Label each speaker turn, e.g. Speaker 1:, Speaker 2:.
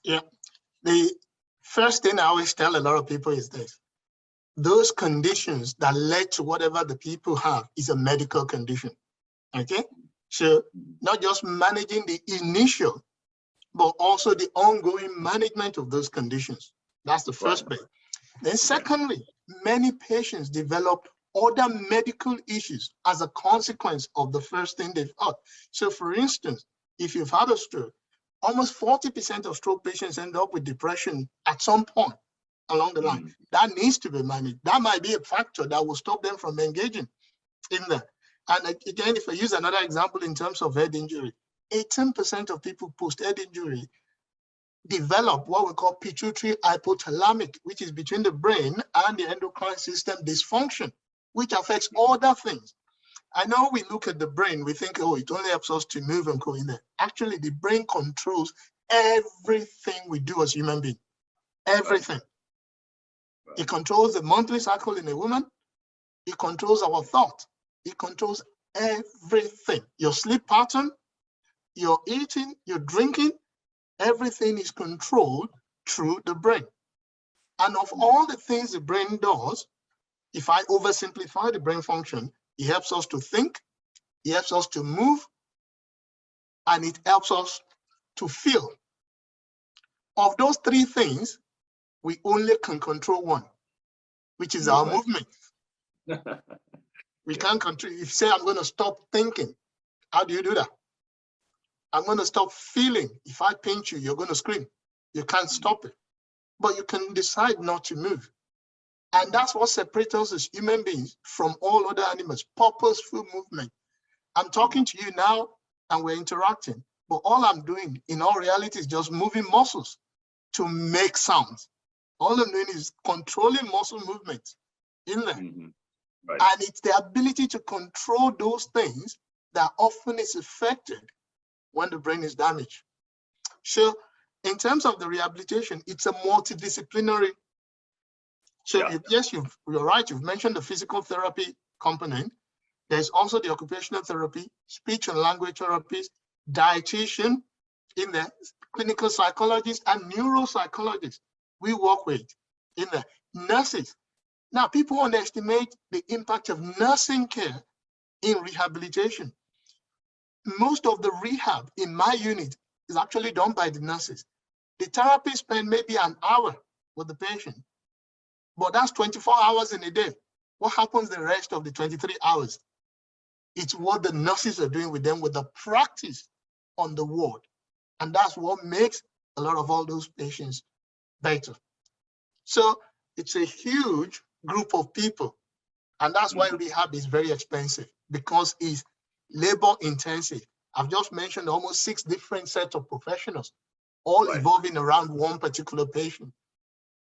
Speaker 1: Yeah. The first thing I always tell a lot of people is this. Those conditions that led to whatever the people have is a medical condition. Okay? So not just managing the initial, but also the ongoing management of those conditions. That's the first bit. Then secondly, many patients develop other medical issues as a consequence of the first thing they've had. So for instance, if you've had a stroke, almost 40% of stroke patients end up with depression at some point along the line. That needs to be managed. That might be a factor that will stop them from engaging in that. And again, if I use another example in terms of head injury, 18% of people post-head injury develop what we call pituitary hypothalamic, which is between the brain and the endocrine system dysfunction, which affects other things. I know we look at the brain, we think, oh, it only helps us to move and go in there. Actually, the brain controls everything we do as human beings. Everything. It controls the monthly cycle in a woman. It controls our thought. It controls everything. Your sleep pattern, your eating, your drinking, everything is controlled through the brain. And of all the things the brain does, if I oversimplify the brain function, it helps us to think, it helps us to move, and it helps us to feel. Of those three things, we only can control one, which is our movement. We can't control. If you say, I'm going to stop thinking, how do you do that? I'm going to stop feeling. If I pinch you, you're going to scream. You can't stop it. But you can decide not to move. And that's what separates us as human beings from all other animals, purposeful movement. I'm talking to you now and we're interacting, but all I'm doing in all reality is just moving muscles to make sounds. All I'm doing is controlling muscle movements in there. And it's the ability to control those things that often is affected when the brain is damaged. So in terms of the rehabilitation, it's a multidisciplinary. So yes, you're right, you've mentioned the physical therapy component. There's also the occupational therapy, speech and language therapists, dietitian, in the clinical psychologists and neuropsychologists we work with, in the nurses. Now, people underestimate the impact of nursing care in rehabilitation. Most of the rehab in my unit is actually done by the nurses. The therapist spend maybe an hour with the patient, but that's 24 hours in a day. What happens the rest of the 23 hours? It's what the nurses are doing with them with the practice on the ward. And that's what makes a lot of all those patients better. So it's a huge group of people. And that's why rehab is very expensive, because it's labor intensive. I've just mentioned almost 6 different sets of professionals, all evolving around one particular patient.